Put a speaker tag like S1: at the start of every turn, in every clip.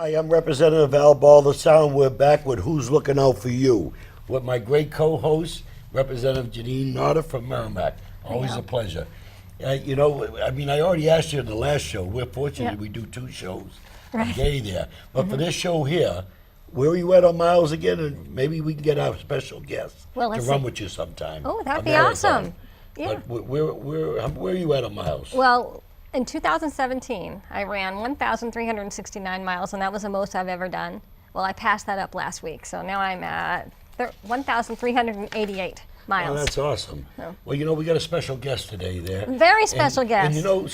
S1: Hi, I'm Representative Al Ball, the Sound. We're back with Who's Looking Out for You with my great co-host, Representative Jeanine Notter from Merrimack. Always a pleasure. You know, I mean, I already asked you in the last show. We're fortunate we do 2 shows a day there. But for this show here, where are you at on Miles again? And maybe we can get our special guest to run with you sometime.
S2: Oh, that'd be awesome.
S1: Yeah. But where are you at on Miles?
S2: Well, in 2017, I ran 1,369 miles, and that was the most I've ever done. Well, I passed that up last week, so now I'm at 1,388 miles.
S1: Oh, that's awesome.
S2: So.
S1: Well, you know, we got a special guest today there.
S2: Very special guest.
S1: And you know,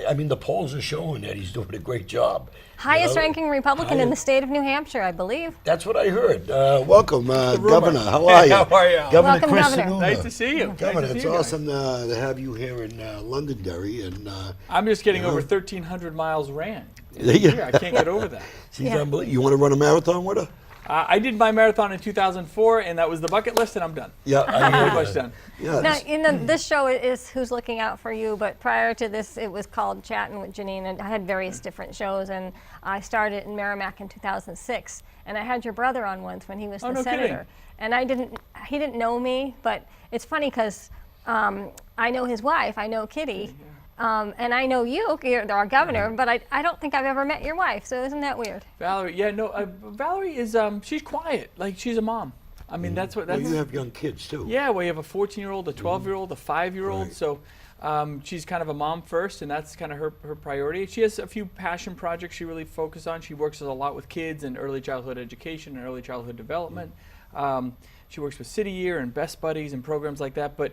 S1: I mean, the polls are showing that he's doing a great job.
S2: Highest ranking Republican in the state of New Hampshire, I believe.
S1: That's what I heard. Welcome, Governor. How are you?
S3: How are you?
S1: Governor
S2: Welcome,
S1: Chris
S2: Governor.
S1: Sununu.
S3: Nice to see you.
S1: Governor,
S3: nice to
S1: it's
S3: see you
S1: awesome to have you here in Londonderry. And
S3: I'm just getting
S1: you know,
S3: over 1,300 miles ran.
S1: Yeah.
S3: I can't get over that.
S1: She's unbelievable. You want to run a marathon with her?
S3: I did my marathon in 2004, and that was the bucket list, and I'm done.
S1: Yeah,
S3: I'm pretty much done.
S1: Yeah.
S2: Now, this show is Who's Looking Out for You, but prior to this, it was called Chatting with Jeanine, and I had various different shows, and I started in Merrimack in 2006, and I had your brother on once when he was the
S3: no
S2: senator,
S3: kidding.
S2: and he didn't know me, but it's funny because I know his wife, I know Kitty, and I know you're our governor, but I don't think I've ever met your wife, so isn't that weird?
S3: Valerie, Valerie is, she's quiet, like she's a mom. I mean, that's what,
S1: Well, you have young kids, too.
S3: Yeah, we have a 14-year-old, a 12-year-old, a 5-year-old,
S1: Right.
S3: so she's kind of a mom first, and that's kind of her priority. She has a few passion projects she really focuses on. She works a lot with kids and early childhood education and early childhood development. She works with City Year and Best Buddies and programs like that, but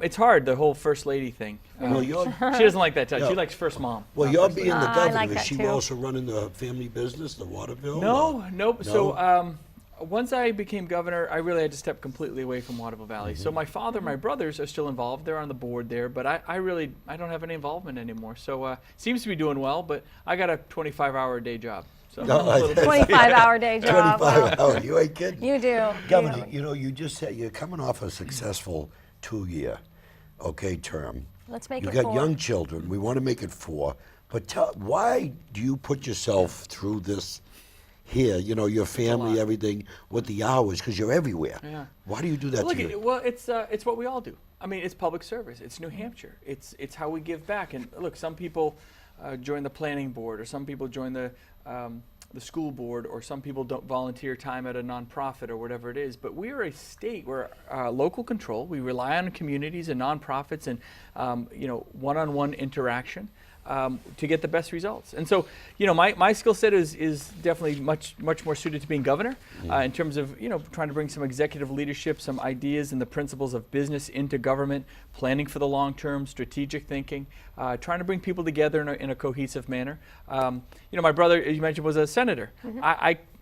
S3: it's hard, the whole first lady thing.
S1: Well,
S3: She doesn't like that type. She likes first mom.
S1: Well,
S3: not
S1: you're
S3: first lady.
S1: being the
S2: I
S1: governor.
S2: like
S1: Is
S2: that
S1: she
S2: too.
S1: also running the family business, the Waterville?
S3: No, nope.
S1: No?
S3: So once I became governor, I really had to step completely away from Waterville Valley. So my father, my brothers are still involved. They're on the board there, but I don't have any involvement anymore. So seems to be doing well, but I got a 25-hour a day job. So
S1: No,
S3: a little bit.
S2: 25-hour day job.
S1: 25 hours. You ain't kidding.
S2: You do.
S1: Governor, you know, you just said you're coming off a successful 2-year, term.
S2: Let's make
S1: You
S2: it
S1: got
S2: 4.
S1: young children. We want to make it 4. But why do you put yourself through this here? You know, your family, everything, with the hours, because you're everywhere.
S3: Yeah.
S1: Why do you do that
S3: Look,
S1: to you?
S3: well, it's what we all do. I mean, it's public service. It's New Hampshire. It's how we give back. And look, some people join the planning board, or some people join the school board, or some people don't volunteer time at a nonprofit or whatever it is. But we are a state. We're local control. We rely on communities and nonprofits and one-on-one interaction to get the best results. And so, you know, my skill set is definitely much more suited to being governor in terms of, you know, trying to bring some executive leadership, some ideas and the principles of business into government, planning for the long term, strategic thinking, trying to bring people together in a cohesive manner. You know, my brother, as you mentioned, was a senator.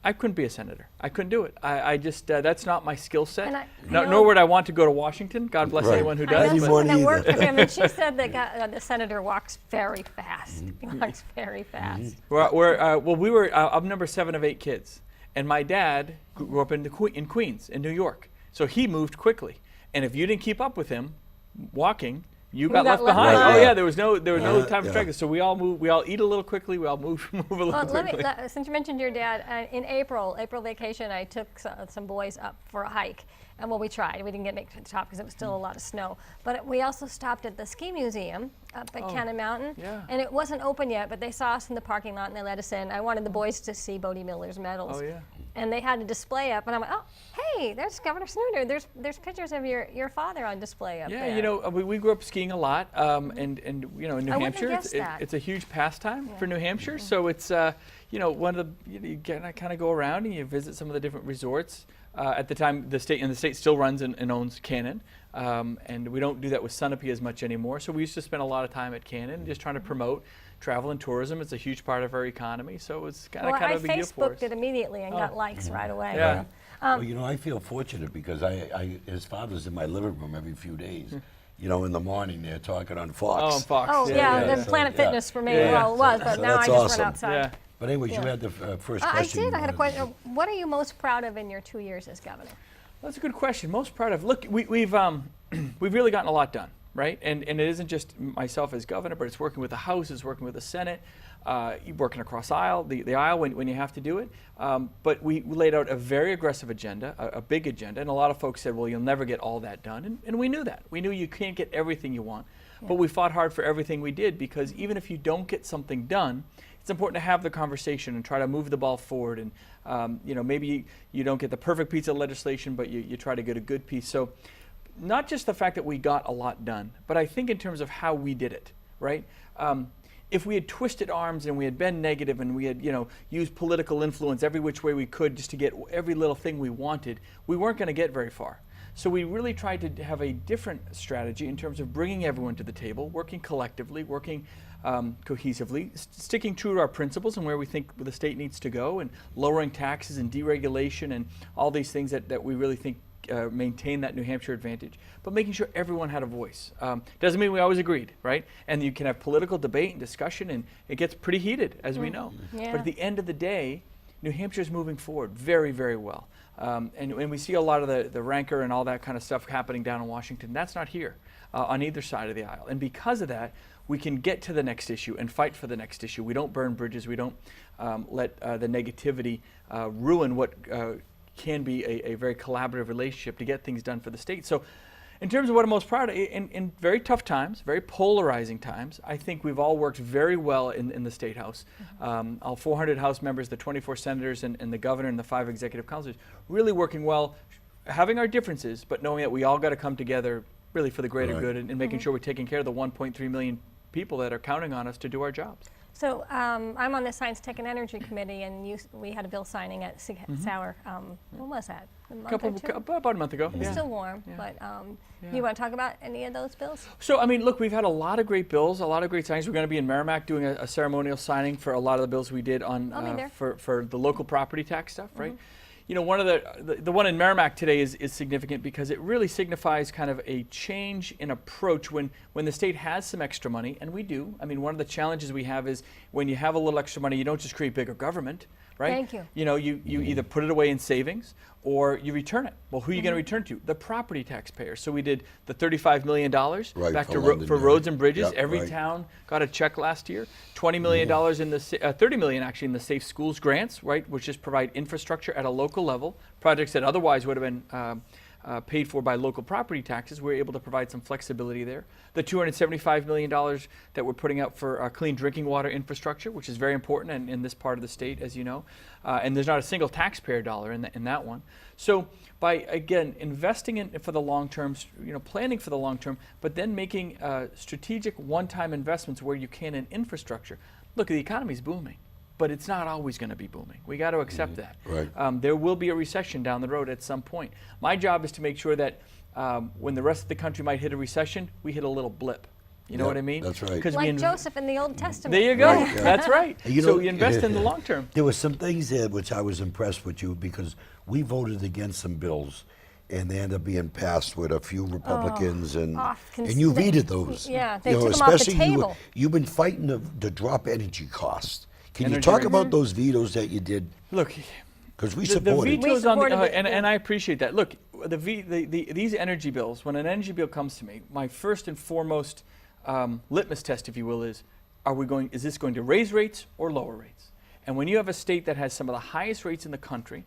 S3: I couldn't be a senator. I couldn't do it. I just, that's not my skill set. Nor would I want to go to Washington. God bless anyone who does.
S2: I know someone that
S1: either.
S2: worked for him, and she said that the senator walks very fast. He walks very fast.
S3: I'm number 7 of 8 kids. And my dad grew up in Queens, in New York. So he moved quickly. And if you didn't keep up with him walking, you got left behind.
S1: behind.
S3: Oh yeah, there was no time to strike. So we all move. We all eat a little quickly. We all move a little quickly.
S2: Since you mentioned your dad, in April vacation, I took some boys up for a hike. And well, we tried. We didn't make it to the top because it was still a lot of snow. But we also stopped at the ski museum up at Cannon Mountain.
S3: Yeah.
S2: And it wasn't open yet, but they saw us in the parking lot and they let us in. I wanted the boys to see Bodie Miller's medals.
S3: Oh yeah.
S2: And they had a display up, and I'm like, oh, hey, there's Governor Sununu. There's pictures of your father on display up there.
S3: Yeah, you know, we grew up skiing a lot, and you know, in New
S2: I wouldn't have
S3: Hampshire,
S2: guessed that.
S3: it's a huge pastime for New Hampshire. So it's you know, one of the you kind of go around and you visit some of the different resorts. At the time, the state still runs and owns Cannon, and we don't do that with Sunapee as much anymore. So we used to spend a lot of time at Cannon, just trying to promote travel and tourism. It's a huge part of our economy, so it's kind of a big deal for us.
S2: I Facebooked it immediately and got likes right away.
S3: Yeah.
S1: Well, you know, I feel fortunate because his father's in my living room every few days. You know, in the morning they're talking on Fox.
S3: Oh, on Fox.
S2: Oh, yeah, the
S1: so,
S2: Planet
S1: yeah.
S2: Fitness for me,
S3: Yeah.
S2: well, it was, but
S1: So
S2: now I
S1: that's
S2: just
S1: awesome.
S2: run outside.
S3: Yeah.
S1: But anyways,
S2: Yeah.
S1: you had the first
S2: I
S1: question.
S2: did. I had a question. What are you most proud of in your 2 years as governor?
S3: That's a good question. Most proud of. Look, we've really gotten a lot done. right? And it isn't just myself as governor, but it's working with the House, it's working with the Senate, you're working across the aisle when you have to do it. But we laid out a very aggressive agenda, a big agenda, and a lot of folks said, well, you'll never get all that done. And we knew that. We knew you can't get everything you want. Yeah. But we fought hard for everything we did, because even if you don't get something done, it's important to have the conversation and try to move the ball forward. And maybe you don't get the perfect piece of legislation, but you try to get a good piece. So not just the fact that we got a lot done, but I think in terms of how we did it, right? If we had twisted arms and we had been negative and we had, used political influence every which way we could just to get every little thing we wanted, we weren't going to get very far. So we really tried to have a different strategy in terms of bringing everyone to the table, working collectively, working cohesively, sticking true to our principles and where we think the state needs to go, and lowering taxes and deregulation and all these things that we really think maintain that New Hampshire advantage, but making sure everyone had a voice. Doesn't mean we always agreed, right? And you can have political debate and discussion, and it gets pretty heated, as we know.
S2: Yeah.
S3: But at the end of the day, New Hampshire is moving forward very, very well. And we see a lot of the rancor and all that kind of stuff happening down in Washington. That's not here on either side of the aisle. And because of that, we can get to the next issue and fight for the next issue. We don't burn bridges. We don't let the negativity ruin what can be a very collaborative relationship to get things done for the state. So in terms of what I'm most proud of, in very tough times, very polarizing times, I think we've all worked very well in the State House. All 400 House members, the 24 senators, and the governor and the 5 executive councilors, really working well, having our differences, but knowing that we all got to come together really for the greater good, and making sure we're taking care of the 1.3 million people that are counting on us to do our jobs.
S2: So I'm on the Science, Tech, and Energy Committee, and we had a bill signing at Sauer. When was that? A month or two?
S3: About a month ago.
S2: It's still warm, but you want to talk about any of those bills?
S3: So, I mean, look, we've had a lot of great bills, a lot of great signings. We're going to be in Merrimack doing a ceremonial signing for a lot of the bills we did on for the local property tax stuff, right? One of the one in Merrimack today is significant because it really signifies kind of a change in approach when the state has some extra money, and we do. I mean, one of the challenges we have is when you have a little extra money, you don't just create bigger government, right?
S2: Thank you.
S3: You either put it away in savings or you return it. Well, who are you going to return to? The property taxpayer. So we did the $35 million back for roads and bridges.
S1: Yep,
S3: Every town got a check last year. $20 million in the $30 million actually in the Safe Schools grants, right, which just provide infrastructure at a local level. Projects that otherwise would have been paid for by local property taxes. We're able to provide some flexibility there. The $275 million that we're putting out for clean drinking water infrastructure, which is very important in this part of the state, as you know. And there's not a single taxpayer dollar in that one. So by, again, investing for the long term, planning for the long term, but then making strategic one-time investments where you can in infrastructure. Look, the economy's booming, but it's not always going to be booming. We got to accept that.
S1: Right.
S3: There will be a recession down the road at some point. My job is to make sure that when the rest of the country might hit a recession, we hit a little blip. You know what I mean?
S1: That's right.
S2: Like Joseph in the Old Testament.
S3: There you go.
S1: Right, yeah.
S3: That's right.
S1: You
S3: invest in the long term.
S1: There were some things there which I was impressed with you because we voted against some bills and they ended up being passed with a few Republicans and you vetoed those.
S2: Yeah, they took them off the table.
S1: You've been fighting to drop energy costs. Can you
S3: Energy
S1: talk
S3: rates.
S1: about those vetoes that you did?
S3: Look,
S1: because we
S3: the
S1: supported.
S3: vetoes on
S2: supported it,
S3: and I appreciate that. Look, these energy bills, when an energy bill comes to me, my first and foremost litmus test, if you will, is this going to raise rates or lower rates? And when you have a state that has some of the highest rates in the country,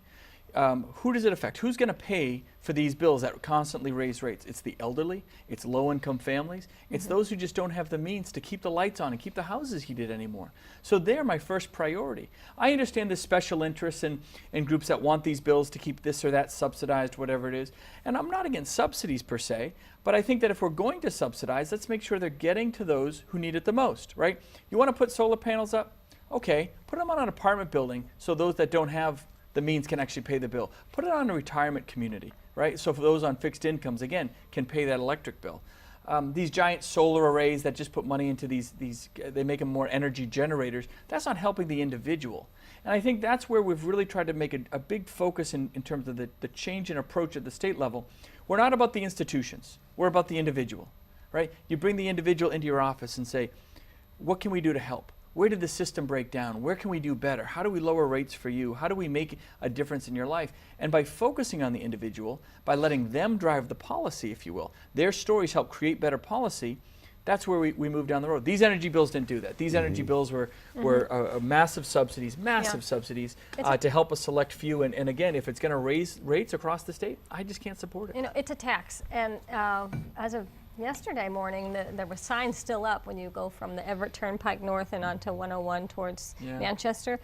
S3: who does it affect? Who's going to pay for these bills that constantly raise rates? It's the elderly, it's low-income families, it's those who just don't have the means to keep the lights on and keep the houses heated anymore. So they're my first priority. I understand the special interests and groups that want these bills to keep this or that subsidized, whatever it is. And I'm not against subsidies per se, but I think that if we're going to subsidize, let's make sure they're getting to those who need it the most, right? You want to put solar panels up? Okay, put them on an apartment building so those that don't have the means can actually pay the bill. Put it on a retirement community, right? So for those on fixed incomes, again, can pay that electric bill. These giant solar arrays that just put money into these, they make them more energy generators. That's not helping the individual. And I think that's where we've really tried to make a big focus in terms of the change in approach at the state level. We're not about the institutions. We're about the individual, right? You bring the individual into your office and say, what can we do to help? where did the system break down? Where can we do better? How do we lower rates for you? How do we make a difference in your life? And by focusing on the individual, by letting them drive the policy, if you will, their stories help create better policy. That's where we move down the road. These energy bills didn't do that. These energy bills were massive subsidies, subsidies to help a select few. And again, if it's going to raise rates across the state, I just can't support it.
S2: You know, it's a tax. And as of yesterday morning, there were signs still up when you go from the Everett Turnpike north and onto 101 towards Manchester.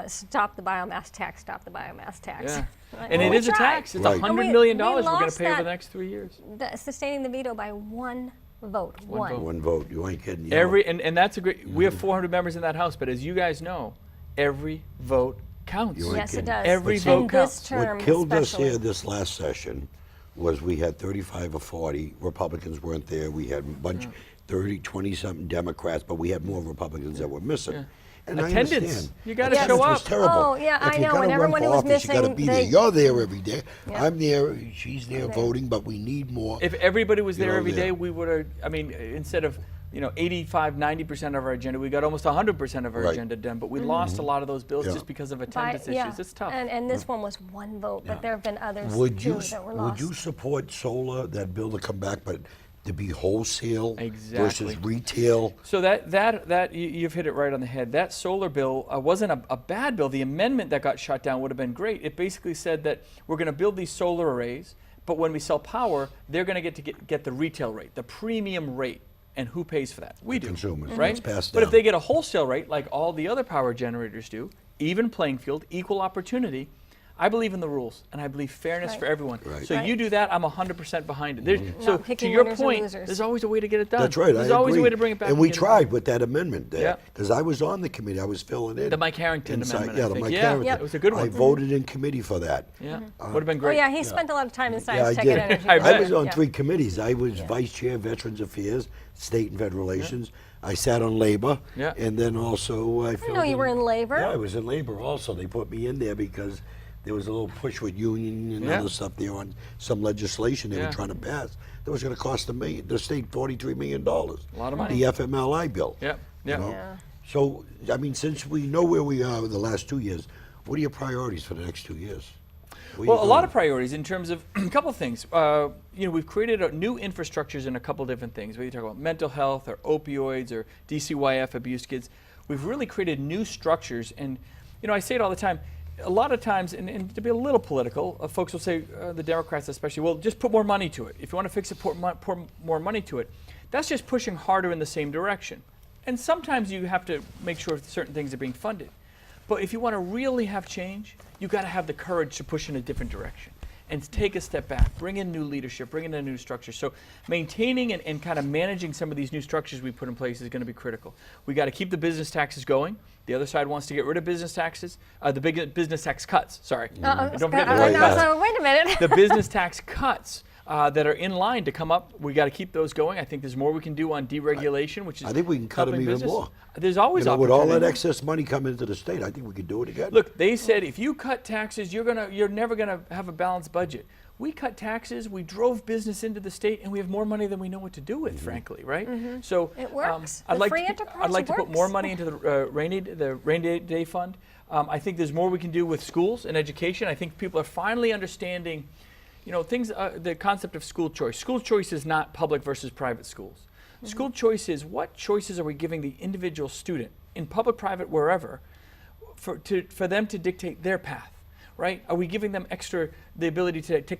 S2: Stop the biomass tax, stop the biomass tax.
S3: Yeah.
S2: Like,
S3: And
S2: well,
S3: it
S2: we
S3: is a
S2: tried.
S3: tax. It's
S1: Right.
S3: $100 million
S2: We
S3: we're going to
S2: lost
S3: pay over
S2: that.
S3: the next 3 years.
S2: Sustaining the veto by one vote. One.
S1: One vote. You ain't kidding. You know.
S3: And that's a great. We have 400 members in that house, but as you guys know, every vote counts.
S1: You ain't
S2: Yes, it
S1: kidding.
S2: does.
S3: Every
S2: And
S3: vote
S2: this
S3: counts.
S2: term
S1: What killed us
S2: especially.
S1: here this last session was we had 35 or 40 Republicans weren't there. We had a bunch, 30, 20-something Democrats, but we had more Republicans that were missing.
S3: Yeah.
S1: And I
S3: Attendance.
S1: understand.
S3: You gotta
S2: show
S1: Attendance was
S3: up.
S1: terrible.
S2: Oh, yeah,
S1: If
S2: I
S1: you're
S2: know,
S1: gonna
S2: and
S1: run
S2: everyone
S1: for
S2: who was
S1: office, you gotta
S2: missing,
S1: be there.
S2: they-
S1: You're there every day.
S2: Yeah.
S1: I'm there. She's there voting, but we need more.
S3: If everybody was
S1: You
S3: there
S1: know,
S3: every
S1: yeah.
S3: day, we would have. I mean, instead of 85, 90% of our agenda, we got almost 100% of our
S1: Right.
S3: agenda done. But we lost a lot of those bills
S1: Yeah.
S3: just because of
S2: By-
S3: attendance
S2: yeah.
S3: issues. It's tough.
S2: And this one was one vote, but there have been others
S1: Would
S2: too
S1: you
S2: that were lost.
S1: would you support solar, that bill to come back, but to be wholesale
S3: Exactly.
S1: versus retail?
S3: So you've hit it right on the head. That solar bill wasn't a bad bill. The amendment that got shot down would have been great. It basically said that we're going to build these solar arrays, but when we sell power, they're going to get the retail rate, the premium rate. And who pays for that? We do.
S1: Consumers.
S3: Right?
S1: It's passed
S3: But if
S1: down.
S3: they get a wholesale rate like all the other power generators do, even playing field, equal opportunity, I believe in the rules and I believe fairness
S2: Right.
S3: for everyone.
S1: Right.
S3: So
S2: Right.
S3: you do that, I'm 100% behind it. There's- So
S2: Not
S3: to
S2: picking
S3: your
S2: winners or
S3: point,
S2: losers.
S3: there's always a way to get it done.
S1: That's right.
S3: There's
S1: I
S3: always
S1: agree.
S3: a way to bring it back.
S1: And we
S3: get it done.
S1: tried with that amendment there,
S3: Yeah.
S1: because I was on the committee. I was filling in.
S3: The Mike Harrington
S1: inside-
S3: amendment,
S1: Yeah,
S3: I
S1: the
S3: think.
S1: Mike
S3: Yeah,
S1: Harrington.
S3: it was a good one.
S1: I voted in committee for that.
S3: Yeah, would have been
S2: Oh
S3: great.
S2: yeah, he spent a lot of time inside
S1: Yeah, I
S2: checking
S1: did.
S2: energy.
S3: I
S2: bills.
S3: bet.
S1: I was on
S2: Yeah.
S1: 3 committees. I was vice chair, Veterans Affairs, State and Federal Relations. I sat on labor,
S3: Yeah.
S1: and then also I
S2: didn't know you were in labor.
S1: Yeah, I was in labor also. They put me in there because there was a little push with union and
S3: Yeah.
S1: other stuff there on some legislation they
S3: Yeah.
S1: were trying to pass. That was going to cost the state $43 million. A
S3: lot of money.
S1: The FMLI bill.
S3: Yep, yep.
S1: You know?
S2: Yeah.
S1: So, I mean, since we know where we are in the last 2 years, what are your priorities for the next 2 years? Where you
S3: Well, a lot
S1: going?
S3: of priorities in terms of a couple of things. We've created new infrastructures in a couple different things. Whether you talk about mental health or opioids or DCYF abuse kids, we've really created new structures. And I say it all the time. A lot of times, and to be a little political, folks will say, the Democrats especially, well, just put more money to it. If you want to fix it, pour more money to it. That's just pushing harder in the same direction. And sometimes you have to make sure certain things are being funded. But if you want to really have change, you've got to have the courage to push in a different direction and take a step back, bring in new leadership, bring in a new structure. So maintaining and kind of managing some of these new structures we put in place is going to be critical. We got to keep the business taxes going. The other side wants to get rid of business taxes, the big business tax cuts, sorry. Don't forget the
S1: Right.
S3: business tax.
S2: So wait a minute.
S3: The business tax cuts that are in line to come up, we got to keep those going. I think there's more we can do on deregulation, which is
S1: I think we can cut them
S3: helping
S1: even
S3: business.
S1: more.
S3: There's always
S1: With all that
S3: opportunity.
S1: excess money coming into the state, I think we could do it again.
S3: Look, they said if you cut taxes, you're never gonna have a balanced budget. We cut taxes, we drove business into the state, and we have more money than we know what to do with, frankly, right? So
S2: It works.
S3: I'd
S2: The
S3: like
S2: free
S3: to,
S2: enterprise
S3: I'd like to put more
S2: works.
S3: money into the rainy day fund. I think there's more we can do with schools and education. I think people are finally understanding, things. The concept of school choice. School choice is not public versus private schools. School choice is what choices are we giving the individual student in public, private, wherever, for them to dictate their path. Right? Are we giving them the ability to take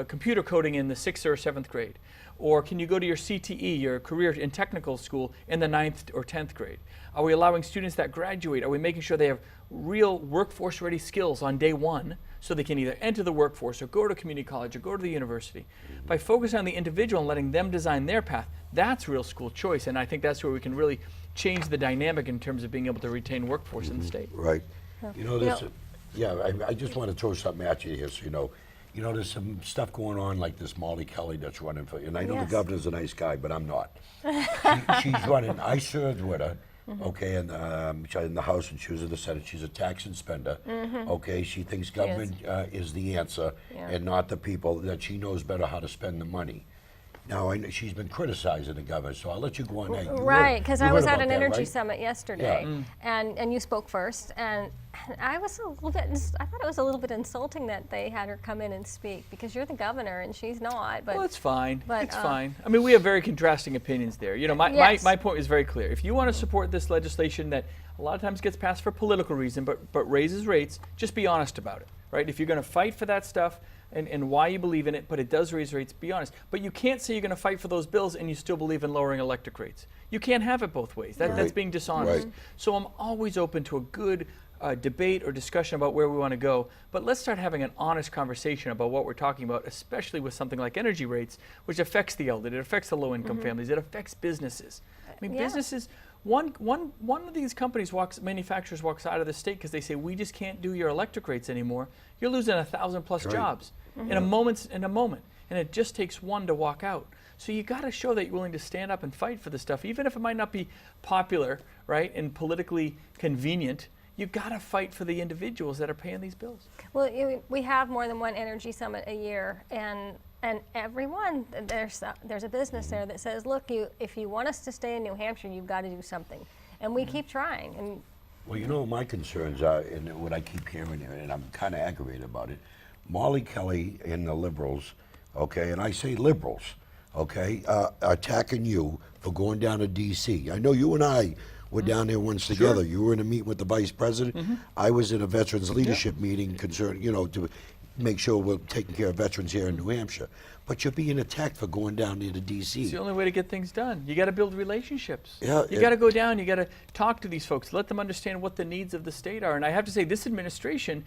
S3: computer coding in the 6th or 7th grade? Or can you go to your CTE, your career in technical school, in the 9th or 10th grade? Are we allowing students that graduate, are we making sure they have real workforce ready skills on day one so they can either enter the workforce or go to community college or go to the university? By focusing on the individual and letting them design their path, that's real school choice. And I think that's where we can really change the dynamic in terms of being able to retain workforce in the state.
S1: Right. This.
S2: know-
S1: Yeah, I just want to throw something at you here, so there's some stuff going on like this Molly Kelly that's running for, and I know
S2: Yes.
S1: the governor's a nice guy, but I'm not. She's running. I served with her, okay, and in the House, and she was in the Senate. She's a tax and spender, okay. She thinks government is the answer
S2: Yeah.
S1: and not the people. That she knows better how to spend the money. Now, I know she's been criticizing the governor, so I'll let you go on that.
S2: Right, because I was at an energy
S1: right?
S2: summit yesterday,
S1: Yeah.
S2: and you spoke first, and I was a little bit. I thought it was a little bit insulting that they had her come in and speak because you're the governor and she's not. But
S3: Well, it's fine.
S2: but,
S3: It's fine. I mean, we have very contrasting opinions there. You know,
S2: Yes.
S3: my point is very clear. If you want to support this legislation that a lot of times gets passed for political reason, but raises rates, just be honest about it, right? If you're going to fight for that stuff and why you believe in it, but it does raise rates, be honest. But you can't say you're going to fight for those bills and you still believe in lowering electric rates. You can't have it both ways. That's
S1: Right.
S3: being dishonest.
S1: Right.
S3: So I'm always open to a good debate or discussion about where we want to go, but let's start having an honest conversation about what we're talking about, especially with something like energy rates, which affects the elderly, it affects the low-income families, it affects businesses. I mean,
S2: Yeah.
S3: businesses. One of these companies manufacturers walks out of the state because they say we just can't do your electric rates anymore. You're losing 1,000+
S1: Right.
S3: jobs in a moment, and it just takes one to walk out. So you got to show that you're willing to stand up and fight for this stuff, even if it might not be popular, right, and politically convenient. You got to fight for the individuals that are paying these bills.
S2: well, we have more than one energy summit a year, and everyone there's a business there that says, look, if you want us to stay in New Hampshire, you've got to do something, and we keep trying. And
S1: Well, you know what my concerns are, and what I keep hearing, and I'm kind of aggravated about it. Molly Kelly and the liberals, okay, and I say liberals, okay, attacking you for going down to D.C. I know you and I were down there once together. You were in a meeting with the vice president. I was in a veterans leadership meeting concerned, you know, to make sure we're taking care of veterans here in New Hampshire. But you're being attacked for going down there to D.C.
S3: It's the only way to get things done. You got to build relationships.
S1: Yeah,
S3: You got to go down. You got to talk to these folks. Let them understand what the needs of the state are. And I have to say, this administration,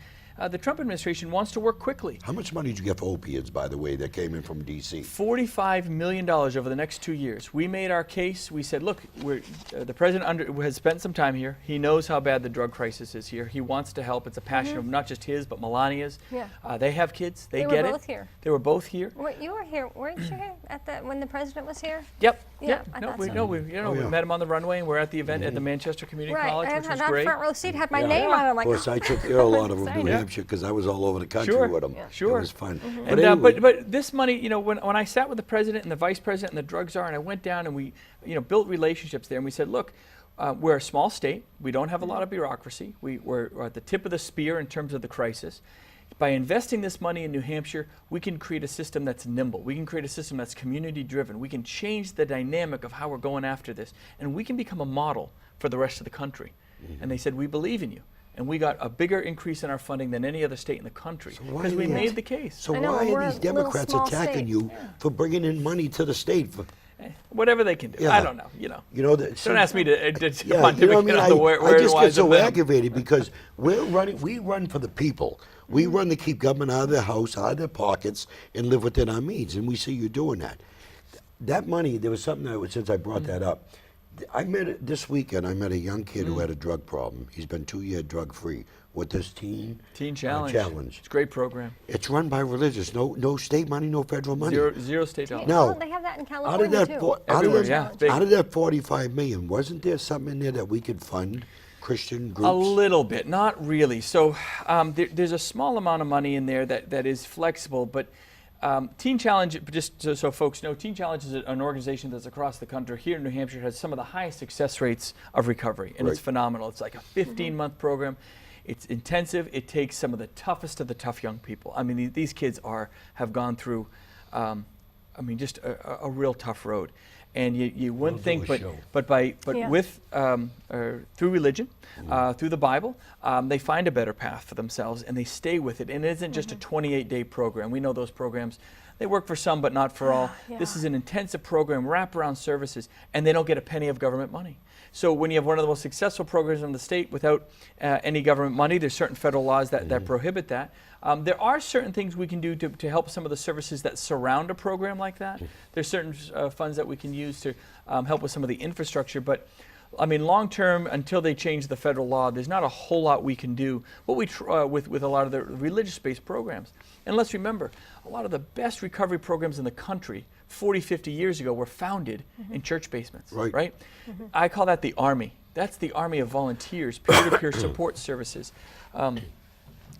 S3: the Trump administration, wants to work quickly.
S1: How much money did you get for opiates, by the way, that came in from D.C.?
S3: $45 million over the next 2 years. We made our case. We said, look, the president has spent some time here. He knows how bad the drug crisis is here. He wants to help. It's a passion of not just his, but Melania's.
S2: Yeah.
S3: They have kids. They
S2: They
S3: get
S2: were
S3: it.
S2: both here.
S3: They were both here.
S2: Wait, you were here, weren't you here when the president was here?
S3: Yep.
S2: Yeah,
S3: Yep.
S2: I
S3: No,
S2: thought
S3: we,
S2: so.
S3: no, we,
S1: Oh,
S3: we
S1: yeah.
S3: met him on the runway, and we're at the event at the Manchester Community College,
S2: I
S3: which was
S2: had
S3: great.
S2: front row seat, had my
S1: Yeah.
S2: name on it. I'm like,
S1: Of course, I took care of a lot of them in
S2: Exciting.
S1: New
S2: Yeah.
S1: Hampshire because I was all over the country
S3: Sure.
S1: with them.
S2: Yeah.
S3: Sure.
S1: It was fun.
S3: And,
S1: anyway,
S3: but this money, you know, when I sat with the president and the vice president and the drug czar, and I went down and we, you know, built relationships there, and we said, look, we're a small state. We don't have a lot of bureaucracy. We're at the tip of the spear in terms of the crisis. By investing this money in New Hampshire, we can create a system that's nimble. We can create a system that's community driven. We can change the dynamic of how we're going after this, and we can become a model for the rest of the country. And they said, we believe in you. And we got a bigger increase in our funding than any other state in the country
S1: why
S3: because we
S1: do you-
S3: made the case.
S1: so
S2: I know,
S1: why
S2: we're
S1: are
S2: a
S1: these
S2: little
S1: Democrats
S2: small
S1: attacking
S2: state.
S1: you for bringing in money to the state?
S3: Whatever they can do.
S1: Yeah.
S3: I don't know. You know.
S1: You know,
S3: Don't ask me to
S1: Yeah,
S3: pontificate
S1: you know what I mean?
S3: on the where
S1: I just get
S3: wise
S1: so
S3: of them.
S1: aggravated because we run for the people. We run to keep government out of their house, out of their pockets, and live within our means. And we see you doing that. That money, there was something that, since I brought that up, this weekend I met a young kid who had a drug problem. He's been 2 years drug free with this teen
S3: Challenge.
S1: challenge.
S3: It's a great program.
S1: It's run by religious, no state money, no federal money.
S3: Zero state dollars.
S1: No.
S2: well, they have that in
S1: Out
S2: California
S1: of that,
S2: too.
S3: Everywhere, yeah, big.
S1: out of that 45 million, wasn't there something in there that we could fund Christian groups?
S3: A little bit, not really. So there's a small amount of money in there that is flexible, but Teen Challenge, just so folks know, Teen Challenge is an organization that's across the country. Here in New Hampshire, it has some of the highest success rates of recovery, and it's
S1: Right.
S3: phenomenal. It's like a 15-month program. It's intensive. It takes some of the toughest of the tough young people. I mean, these kids have gone through, just a real tough road. And you wouldn't
S1: They'll do
S3: think,
S1: a show.
S3: but
S2: Yeah.
S3: with through religion, through the Bible, they find a better path for themselves and they stay with it. And it isn't just a 28-day program. We know those programs, they work for some but not for all. This
S2: Yeah.
S3: is an intensive program, wraparound services, and they don't get a penny of government money. So when you have one of the most successful programs in the state without any government money, there's certain federal laws that prohibit that. There are certain things we can do to help some of the services that surround a program like that. There's certain funds that we can use to help with some of the infrastructure, but I mean, long term, until they change the federal law, there's not a whole lot we can do. What we with a lot of the religious-based programs, and let's remember, a lot of the best recovery programs in the country 40, 50 years ago were founded in church basements, right? I call that the Army. That's the army of volunteers, peer-to-peer support services.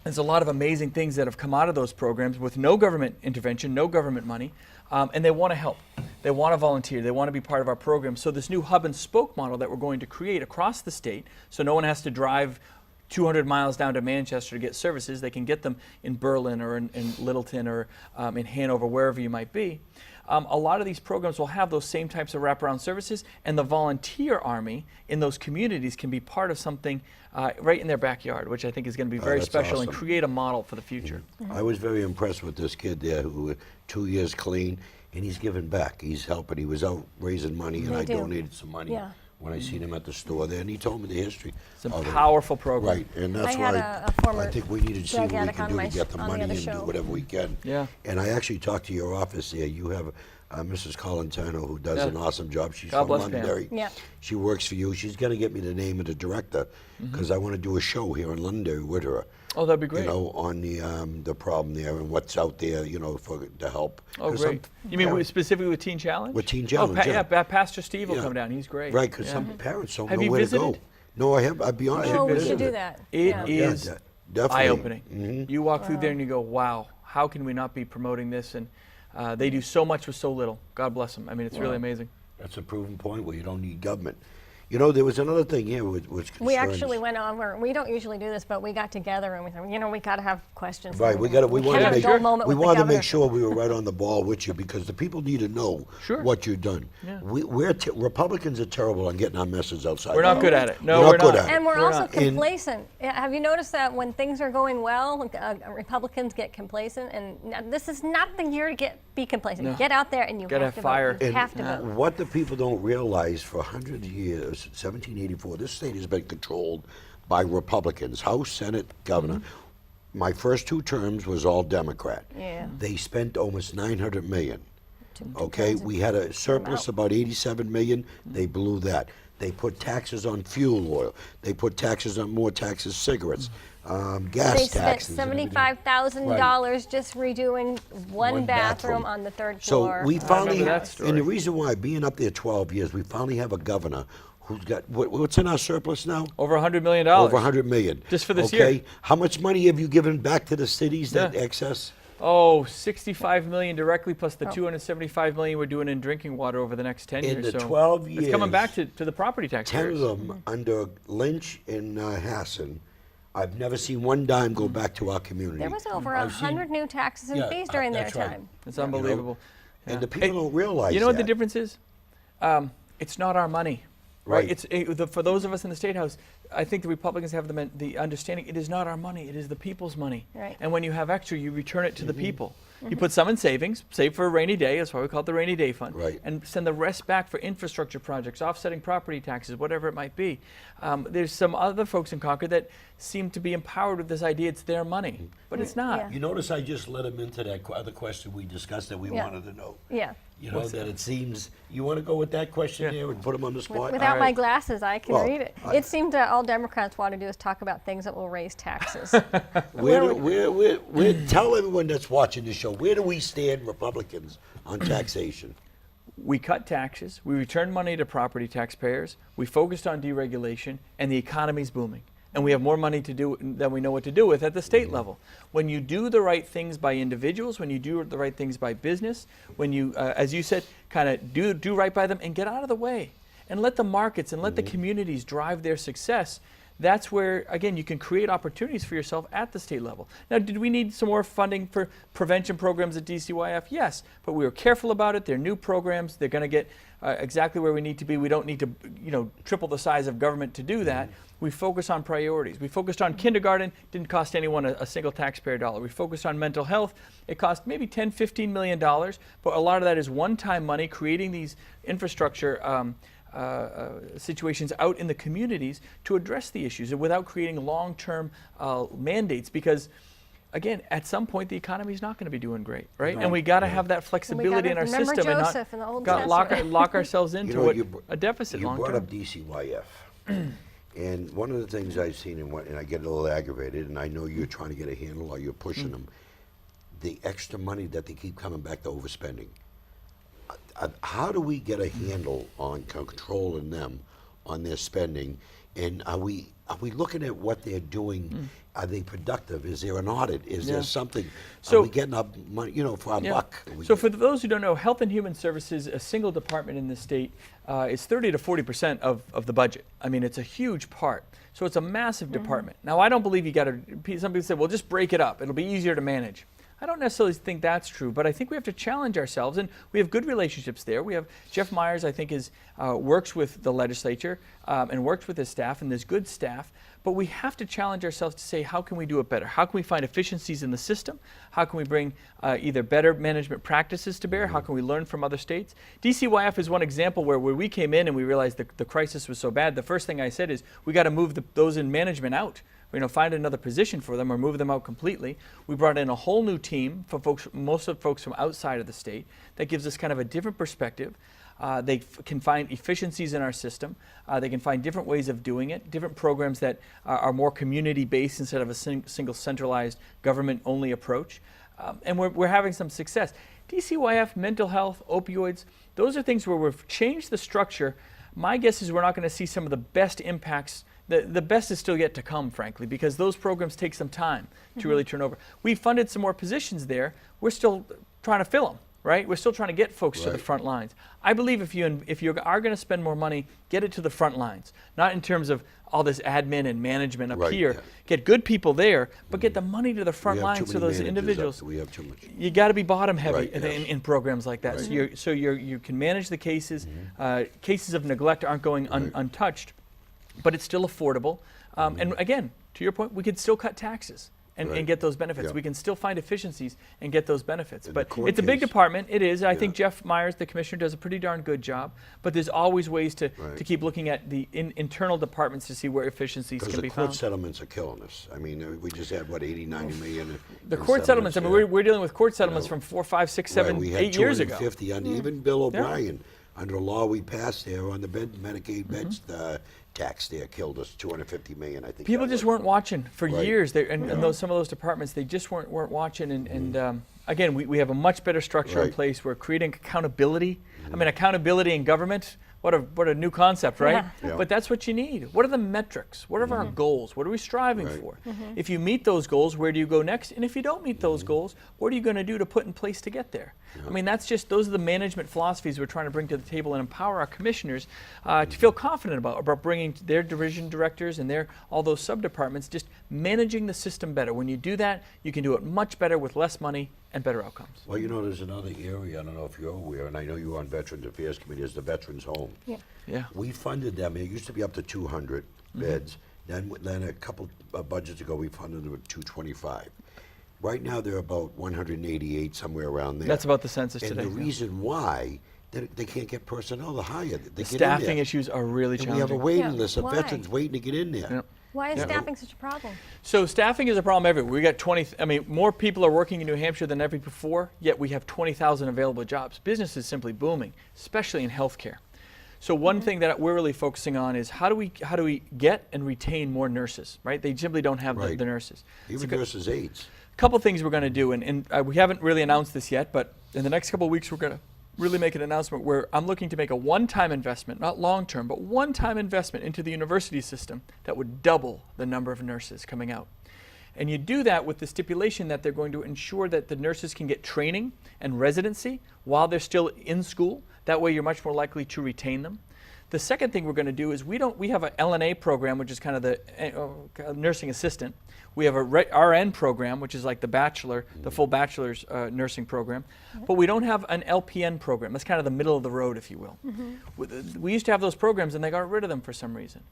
S3: There's a lot of amazing things that have come out of those programs with no government intervention, no government money, and they want to help. They want to volunteer. They want to be part of our program. So this new hub and spoke model that we're going to create across the state, so no one has to drive 200 miles down to Manchester to get services. They can get them in Berlin or in Littleton or in Hanover, wherever you might be. A lot of these programs will have those same types of wraparound services, and the volunteer army in those communities can be part of something right in their backyard, which I think is going to be very
S1: that's
S3: special and
S1: awesome.
S3: create a model for the future.
S1: I was very impressed with this kid there who 2 years clean, and he's giving back. He's helping. He was out raising money, and
S2: They
S1: I
S2: do.
S1: donated some money
S2: Yeah.
S1: when I seen him at the store there, and he told me the history.
S3: It's a
S1: of it.
S3: powerful program.
S1: Right, and that's
S2: I had
S1: why
S2: a former
S1: I think we need to see what
S2: drug
S1: we
S2: addict
S1: can
S2: on
S1: do
S2: my
S1: to get the
S2: on the
S1: money
S2: other
S1: and do
S2: show.
S1: whatever we can.
S3: Yeah.
S1: And I actually talked to your office there. You have Mrs. Colantano, who does
S3: Yeah.
S1: an awesome job. She's
S3: God
S1: from
S3: bless Pam.
S1: Londonderry.
S2: Yeah.
S1: She works for you. She's going to get me the name of the director because I want to do a show here in Londonderry with her.
S3: Oh, that'd be great.
S1: You know, on the problem there and what's out there, you know, for to help.
S3: Oh,
S1: 'Cause some
S3: great. You mean
S1: parents-
S3: specifically with Teen Challenge?
S1: With Teen Challenge,
S3: Oh,
S1: yeah.
S3: Pastor Steve will
S1: Yeah.
S3: come down. He's great.
S1: Right, because
S3: Yeah.
S1: some parents don't
S3: Have
S1: know
S3: you
S1: where to
S3: visited?
S1: go. No, I have. I'd be honest.
S2: Oh, we
S3: visit
S2: should do
S3: it.
S2: that.
S3: It
S2: Yeah.
S3: is
S1: definitely.
S3: eye-opening. You walk through there and you go, wow, how can we not be promoting this? And they do so much with so little. God bless them. I mean, it's really amazing.
S1: That's a proven point where you don't need government. You know, there was another thing here which concerns.
S2: We actually went over. We don't usually do this, but we got together and we said, you know, we got to have questions.
S1: Right, we got to. We
S2: can't
S1: want to
S2: have a
S1: make
S2: dull moment
S1: we
S2: with the
S1: want to
S2: governor.
S1: make sure we were right on the ball with you because the people need to know
S3: Sure.
S1: what you've done.
S3: Yeah.
S1: Republicans are terrible on getting our message outside.
S3: We're not good at it. No,
S1: We're
S3: we're
S1: not good
S3: not.
S1: at it.
S2: And we're
S3: We're
S2: also
S3: not.
S2: complacent. Have you noticed that when things are going well, Republicans get complacent? And this is not the year to be complacent.
S3: No.
S2: Get out there and you
S3: Gotta
S2: have
S3: have
S2: to
S3: fire.
S2: vote. You have to vote.
S1: What the people don't realize, for 100 years, 1784, this state has been controlled by Republicans, House, Senate, Governor. My first 2 terms was all Democrat.
S2: Yeah.
S1: They spent almost $900 million. Okay,
S2: 2,000.
S1: we had a surplus
S2: out.
S1: about 87 million. They blew that. They put taxes on fuel oil. They put taxes on more taxes, cigarettes, gas
S2: They spent
S1: taxes. and everything.
S2: $75,000 just redoing one
S1: One
S2: bathroom
S1: bathroom.
S2: on the 3rd
S1: So
S2: floor.
S1: we finally
S3: remember that
S1: have,
S3: story.
S1: and the reason why, being up there 12 years, we finally have a governor who's got, what's in our surplus now?
S3: Over $100 million.
S1: Over 100 million.
S3: Just for this
S1: okay?
S3: year.
S1: How much money have you given back to the cities, that
S3: Yeah.
S1: excess?
S3: Oh, 65 million directly plus the 275 million we're doing in drinking water over the next 10
S1: In
S3: years.
S1: the
S3: so
S1: 12
S3: it's coming
S1: years,
S3: back to the property tax
S1: 10 of
S3: payers.
S1: them under Lynch and Hassan. I've never seen one dime go back to our community.
S2: There was over
S1: I've seen-
S2: 100 new taxes and
S1: Yeah,
S2: fees during their
S1: that's right.
S2: time.
S3: It's
S1: You know,
S3: unbelievable.
S1: And
S3: Yeah.
S1: the people
S3: Hey,
S1: don't realize
S3: You know what the
S1: that.
S3: difference is? It's not our money.
S1: Right.
S3: Right. For those of us in the State House, I think the Republicans have the understanding it is not our money, it is the people's money.
S2: Right.
S3: And when you have extra, you return it to
S1: Mm-hmm.
S3: the people. You put some in savings, save for a rainy day, that's why we call it the rainy day fund.
S1: Right.
S3: And send the rest back for infrastructure projects, offsetting property taxes, whatever it might be. There's some other folks in Concord that seem to be empowered with this idea it's their money, but it's not.
S2: Yeah.
S1: You notice I just let him into that other question we discussed that we
S2: Yeah.
S1: wanted to know.
S2: Yeah.
S1: You know,
S3: What's
S1: that
S3: that?
S1: it seems, you want to go with that question
S3: Yeah.
S1: there and put him on the spot?
S2: Without
S3: All
S2: my
S3: right.
S2: glasses, I can
S1: Well,
S2: read it. It seems that all Democrats want to do is talk about things that will raise taxes.
S1: Tell everyone that's watching this show, where do we stand, Republicans, on taxation?
S3: We cut taxes, we returned money to property taxpayers, we focused on deregulation, and the economy's booming. And we have more money to do than we know what to do with at the state level. When you do the right things by individuals, when you do the right things by business, when you, as you said, kind of do right by them and get out of the way and let the markets and let the communities drive their success, that's where, again, you can create opportunities for yourself at the state level. Now, did we need some more funding for prevention programs at DCYF? Yes, but we were careful about it. They're new programs. They're going to get exactly where we need to be. We don't need to, triple the size of government to do that. We focus on priorities. We focused on kindergarten. Didn't cost anyone a single taxpayer dollar. We focused on mental health. It cost maybe $10, $15 million, but a lot of that is one-time money, creating these infrastructure situations out in the communities to address the issues and without creating long-term mandates, because again, at some point the economy is not going to be doing great, right? And we got to have that flexibility in our
S2: remember
S3: system
S2: Joseph in the
S3: and
S2: Old
S3: not
S2: Testament.
S3: lock ourselves into a deficit
S1: You
S3: long
S1: brought
S3: term.
S1: up DCYF. And one of the things I've seen, and I get a little aggravated, and I know you're trying to get a handle or you're pushing them, the extra money that they keep coming back to overspending. How do we get a handle on controlling them on their spending? And are we are we looking at what they're doing? Are they productive? Is there an audit? Is there something?
S3: So-
S1: are we getting our money, for our buck?
S3: So for those who don't know, Health and Human Services, a single department in the state, is 30 to 40% of the budget. I mean, it's a huge part. So it's a massive department. Now, I don't believe you got to, some people say, well, just break it up. It'll be easier to manage. I don't necessarily think that's true, but I think we have to challenge ourselves, and we have good relationships there. We have Jeff Myers, I think, works with the legislature and works with his staff, and there's good staff. But we have to challenge ourselves to say, how can we do it better? How can we find efficiencies in the system? How can we bring either better management practices to bear? How can we learn from other states? DCYF is one example where we came in and we realized the crisis was so bad. The first thing I said is, we got to move those in management out. Find another position for them or move them out completely. We brought in a whole new team for folks, most of folks from outside of the state. That gives us kind of a different perspective. They can find efficiencies in our system. They can find different ways of doing it, different programs that are more community-based instead of a single centralized government-only approach. And we're having some success. DCYF, mental health, opioids, those are things where we've changed the structure. My guess is we're not going to see some of the best impacts. The best is still yet to come, frankly, because those programs take some time to really turn over. We funded some more positions there. We're still trying to fill them, right? We're still trying to get folks to the front lines. I believe if you are going to spend more money, get it to the front lines, not in terms of all this admin and management up here. Get good people there, but get the money to the front lines for those individuals.
S1: We have too much.
S3: You got to be bottom heavy
S1: Right,
S3: in programs like that. So you can manage the cases. Cases of neglect aren't going untouched, but it's still affordable. And again, to your point, we could still cut taxes and get those benefits.
S1: Yeah.
S3: We can still find efficiencies and get those benefits.
S1: And
S3: But
S1: the court
S3: it's a big
S1: case.
S3: department. It is. I think Jeff Myers, the commissioner, does a pretty darn good job. But there's always ways to keep looking at the internal departments to see where efficiencies
S1: Because
S3: can
S1: the
S3: be
S1: court
S3: found.
S1: settlements are killing us. I mean, we just had, what, 80, 90 million?
S3: The
S1: in
S3: court settlements, I mean,
S1: there.
S3: we're dealing with court settlements from 4, 5, 6, 7,
S1: We had
S3: 8 years ago.
S1: 250 under even Bill O'Brien. Under a law we passed there on the Medicaid beds, the tax there killed us, 250 million, I think.
S3: People
S1: that
S3: just
S1: was.
S3: weren't watching for
S1: Right.
S3: years. And some of those departments, they just weren't watching. And again, we have a much better structure in
S1: Right.
S3: place. We're creating accountability. I mean, accountability in government. What a new concept, right?
S1: Yeah.
S3: But that's what you need. What are the metrics? What are our goals? What are we striving
S1: Right.
S3: for? If you meet those goals, where do you go next? And if you don't meet those goals, what are you going to do to put in place to get there? I mean, those are the management philosophies we're trying to bring to the table and empower our commissioners to feel confident about bringing their division directors and all those sub-departments, just managing the system better. When you do that, you can do it much better with less money and better outcomes.
S1: Well, there's another area, I don't know if you're aware, and I know you're on Veterans Affairs Committee, is the Veterans Home.
S3: Yeah.
S1: We funded them, it used to be up to 200 beds. Then a couple of budgets ago, we funded them at 225. Right now, they're about 188, somewhere around there.
S3: That's about the census
S1: and
S3: today.
S1: the reason why, they can't get personnel to hire. They
S3: The
S1: get in
S3: staffing
S1: there.
S3: issues are really
S1: And we have a
S3: challenging.
S1: waiting
S2: Yeah,
S1: list of
S2: why?
S1: veterans waiting to get in there.
S3: Yep.
S2: Why is staffing such a problem?
S3: So staffing is a problem everywhere. We got more people are working in New Hampshire than ever before, yet we have 20,000 available jobs. Business is simply booming, especially in healthcare. So one thing that we're really focusing on is how do we get and retain more nurses, right? They simply don't have
S1: Right.
S3: the nurses.
S1: Even nurses' aides.
S3: A couple things we're going to do, and we haven't really announced this yet, but in the next couple of weeks we're going to really make an announcement where I'm looking to make a one-time investment, not long-term, but one-time investment into the university system that would double the number of nurses coming out. And you do that with the stipulation that they're going to ensure that the nurses can get training and residency while they're still in school. That way you're much more likely to retain them. The second thing we're going to do is we have an LNA program, which is kind of the nursing assistant. We have a RN program, which is like the full bachelor's nursing program. But we don't have an LPN program. That's kind of the middle of the road, if you will. We used to have those programs, and they got rid of them for some reason.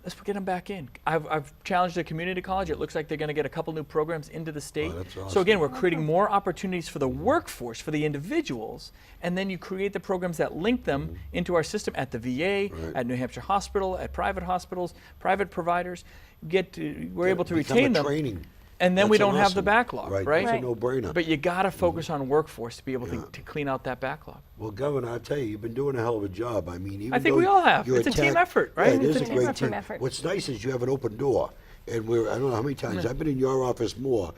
S3: Let's get them back in. I've challenged the community college. It looks like they're going to get a couple new programs into the state.
S1: Oh, that's awesome.
S3: So again, we're creating more opportunities for the workforce, for the individuals, and then you create the programs that link them into our system at the VA, at New Hampshire Hospital, at private hospitals, private providers. We're able to
S1: Become
S3: retain
S1: a
S3: them.
S1: training.
S3: And then we
S1: That's
S3: don't have the
S1: awesome.
S3: backlog, right?
S1: It's a no-brainer.
S3: But you got to focus on workforce to be able to clean out that backlog.
S1: Well, Governor, I'll tell you, you've been doing a hell of a job. I mean, even
S3: I think
S1: though
S3: we all have.
S1: you're
S3: It's a team
S1: attacked-
S3: effort, right?
S1: Yeah, it is
S2: It's
S1: a
S2: a
S1: great
S2: team
S1: team.
S2: effort.
S1: What's nice is you have an open door. And I don't know how many times, I've been in your office more,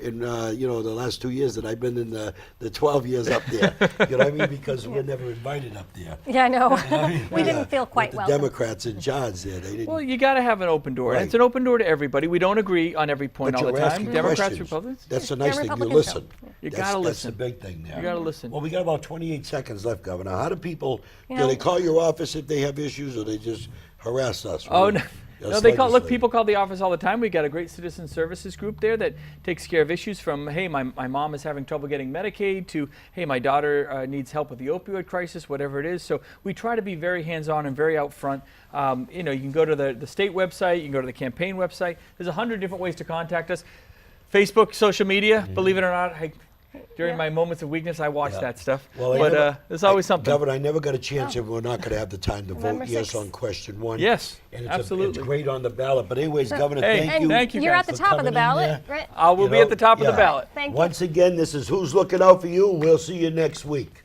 S1: you know, the last 2 years that I've been in the 12 years up there. You know what I mean? Because we're never invited up there.
S2: Yeah, I know.
S1: I mean,
S2: We didn't feel quite
S1: with the
S2: welcome.
S1: Democrats in charge there, they didn't.
S3: Well, you got to have an open door. And it's an open door to everybody. We don't agree on every point
S1: But
S3: all the
S1: you're
S3: time.
S1: asking
S3: Democrats,
S1: questions.
S3: Republicans.
S1: That's the
S2: Yeah,
S1: nice thing. You
S2: Republicans
S1: listen.
S2: don't.
S3: You
S1: That's-
S3: gotta
S1: That's
S3: listen.
S1: the big thing there.
S3: You got to listen.
S1: Well, we got about 28 seconds left, Governor. How do people,
S2: You
S1: do
S2: know-
S1: they call your office if they have issues, or they just harass us?
S3: Oh,
S1: with
S3: no.
S1: us
S3: No, they call. Look,
S1: legislators?
S3: people call the office all the time. We got a great citizen services group there that takes care of issues from, hey, my mom is having trouble getting Medicaid, to, hey, my daughter needs help with the opioid crisis, whatever it is. So we try to be very hands-on and very out front. You know, you can go to the state website, you can go to the campaign website. There's 100 different ways to contact us. Facebook, social media, believe it or not, during
S2: Yeah.
S3: my moments of weakness, I watch
S1: Yeah.
S3: that stuff.
S1: Well, I
S3: But
S1: never-
S3: there's always something.
S1: Governor, I never got a chance, and we're not going to have the time to vote
S2: November
S1: yes
S2: 6th.
S1: on question 1.
S3: Yes,
S1: And it's
S3: absolutely.
S1: it's great on the ballot. But anyways, Governor,
S3: Hey,
S1: thank you.
S3: thank you
S2: You're
S3: guys
S2: at the
S1: for
S2: top of the
S1: coming in
S2: ballot,
S1: there.
S2: right?
S3: We'll
S1: You
S3: be
S1: know,
S3: at the top of the
S1: yeah.
S3: ballot.
S2: Thank you.
S1: Once again, this is Who's Looking Out for You. We'll see you next week.